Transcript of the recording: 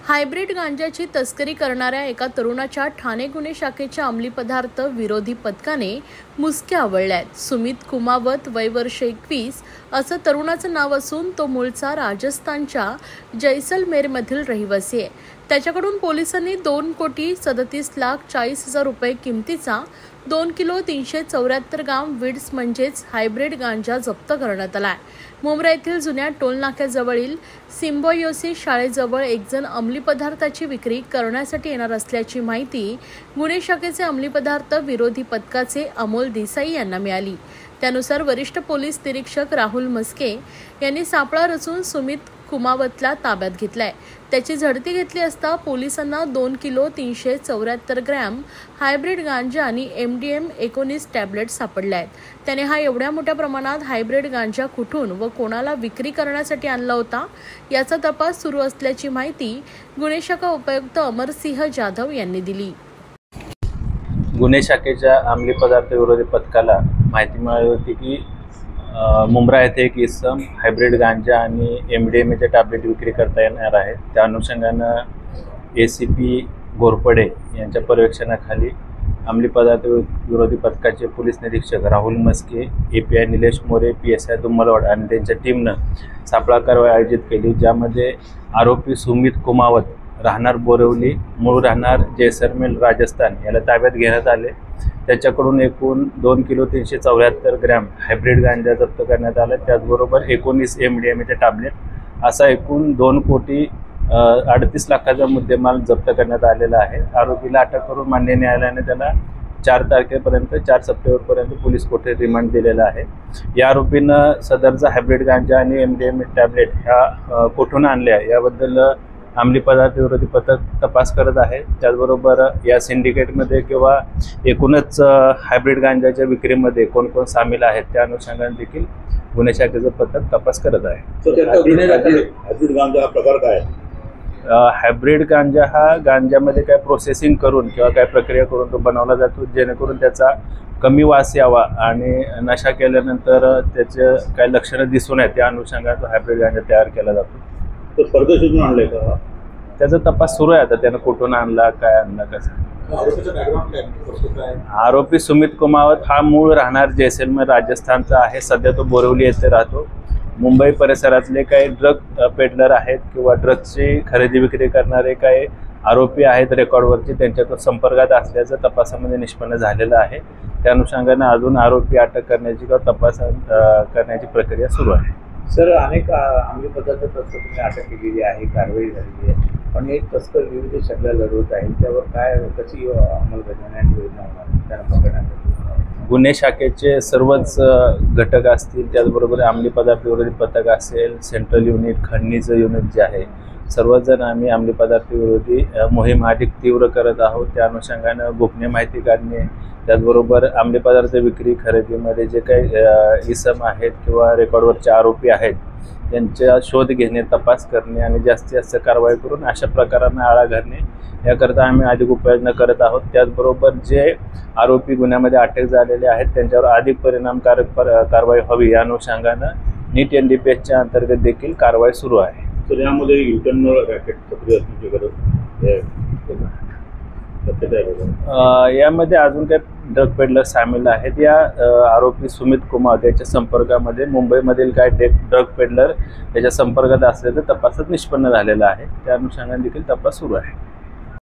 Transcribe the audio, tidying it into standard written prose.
Hybrid गांजाची तस्करी करणाऱ्या एका तरुणाच्या ठाणे गुन्हे शाखेच्या अंमली पदार्थ विरोधी पथकाने मुसक्या आवळल्यात। सुमित कुमावत वय वर्ष 21 असं तरुणाचं नाव असून तो मूळचा राजस्थानच्या जैसलमेरमधील रहिवासी आहे। त्याच्याकडून पोलिसांनी 2,37,40,00,000 रुपये किमतीचा 2 किलो 374 ग्राम विड्स म्हणजेच हायब्रिड गांजा जप्त करण्यात आला आहे। मुंब्रा येथील जुन्या टोलनाक्याजवळील सिम्बॉयोसिस शाळेजवळ एक जण अंमली पदार्थाची विक्री करण्यासाठी येणार असल्याची माहिती गुन्हे शाखेचे अंमली पदार्थ विरोधी पथकाचे अमोल देसाई यांना मिळाली। त्यानुसार वरिष्ठ पोलीस निरीक्षक राहुल मस्के यांनी सापळा रचून सुमित कुमावतला ताब्यात घेतलाय। त्याची झडती घेतली असता पोलिसांना 2 किलो 374 ग्रॅम हायब्रिड गांजा आणि MDM-19 टॅबलेट सापडल्या आहेत। त्याने हा एवढ्या मोठ्या प्रमाणात हायब्रिड गांजा कुठून व कोणाला विक्री करण्यासाठी आणला होता याचा तपास सुरू असल्याची माहिती गुन्हे शाखा उपायुक्त अमरसिंह जाधव यांनी दिली। गुन्हे शाखेच्या अंमली पदार्थ विरोधी पथकाला माहिती मिळाली होती की मुंब्रा येथे एक इसम हायब्रिड गांजा आणि MDMA टॅबलेट विक्री करता येणार आहे। त्या अनुषंगानं ACP घोरपडे यांच्या पर्यवेक्षणाखाली अंमली पदार्थ विरोधी पथकाचे पोलीस निरीक्षक राहुल मस्के, API निलेश मोरे, PSI दुम्मलवाड आणि त्यांच्या टीमनं सापळा कारवाई आयोजित केली, ज्यामध्ये आरोपी सुमित कुमावत राहणार बोरिवली, मूळ राहणार जैसलमेर राजस्थान याला ताब्यात घेण्यात आले। त्याच्याकडून एकूण 2 किलो 374 ग्रॅम हायब्रिड गांजा जप्त करण्यात आला। त्याचबरोबर 19 MDMA टॅबलेट असा एकूण 2,38,00,000चा मुद्देमाल जप्त करण्यात आलेला आहे। आरोपीला अटक करून मान्य न्यायालयाने त्याला 4 तारखेपर्यंत 4 सप्टेंबरपर्यंत पोलीस कोठडीत रिमांड दिलेला आहे। या आरोपीनं सदरचा हायब्रिड गांजा आणि MDMA टॅबलेट ह्या कुठून आणल्या याबद्दल अंमली पदार्थ विरोधी पथक तपास करत आहे। त्याचबरोबर या सिंडिकेटमध्ये किंवा एकूणच हायब्रिड गांजाच्या विक्रीमध्ये कोण कोण सामील आहेत त्या अनुषंगाने देखील गुन्हे शाखेचं पथक तपास करत आहे। हायब्रिड गांजा हा प्रकार काय आहे? हायब्रिड गांजा हा गांजामध्ये काय प्रोसेसिंग करून किंवा काय प्रक्रिया करून तो बनवला जातो, जेणेकरून त्याचा कमी वास यावा आणि नशा केल्यानंतर त्याचे काय लक्षणं दिसून आहेत त्या अनुषंगाने तो हायब्रिड गांजा तयार केला जातो। तो परदेशातून आणलाय का? त्याचा तपास सुरू आहे। आता त्यानं कुठून आणला, काय आणला, कसं। आरोपी सुमित कुमावत हा मूळ राहणार जैसलमेर राजस्थानचा आहे। सध्या तो बोरिवली येथे राहतो। मुंबई परिसरातले काही ड्रग पेडलर आहेत किंवा ड्रग्सची खरेदी विक्री करणारे काही आरोपी आहेत रेकॉर्डवरचे, त्यांच्या तो संपर्कात असल्याचं तपासामध्ये निष्पन्न झालेलं आहे। त्या अनुषंगाने अजून आरोपी अटक करण्याची किंवा तपास करण्याची प्रक्रिया सुरू आहे। सर, अनेक अंमली पदार्थ तस्कर तुम्ही अटक केलेली आहे, कारवाई झालेली आहे, पण एक तस्कर विविध शक्कला लढवत आहे, त्यावर काय कशी अंमलबजावणी योजना होणार त्यांना पकडण्यासाठी? गुन्हे शाखेचे सर्वच घटक असतील, त्याचबरोबर अंमली पदार्थ विरोधी पथक असेल, सेंट्रल युनिट, खंडणीचं युनिट जे आहे, सर्वजण आम्ही अंमली पदार्थ विरोधी मोहीम अधिक तीव्र करत आहोत। त्या अनुषंगानं गोपनीय माहिती काढणे, त्याचबरोबर अंमली पदार्थ विक्री खरेदीमध्ये जे काही इसम आहेत किंवा रेकॉर्डवरचे आरोपी आहेत त्यांचा शोध घेणे, तपास करणे आणि जास्तीत जास्त कारवाई करून अशा प्रकारांना आळा घालणे याकरता आम्ही अधिक उपाययोजना करत आहोत। त्याचबरोबर जे आरोपी गुन्ह्यामध्ये अटक झालेले आहेत त्यांच्यावर अधिक परिणामकारक कारवाई व्हावी या अनुषंगानं नीट NDPSच्या अंतर्गत देखील कारवाई सुरू आहे। तर यामध्ये इंटरनल रॅकेट सक्रिय असण्याची गरज यामध्ये अजून काही ड्रग पेडलर सामील आहेत। या आरोपी सुमित कुमार याच्या संपर्कामध्ये मुंबईमधील काय ड्रग पेडलर याच्या संपर्कात असल्याचं तपासात निष्पन्न झालेलं आहे। त्या अनुषंगाने देखील तपास सुरू आहे।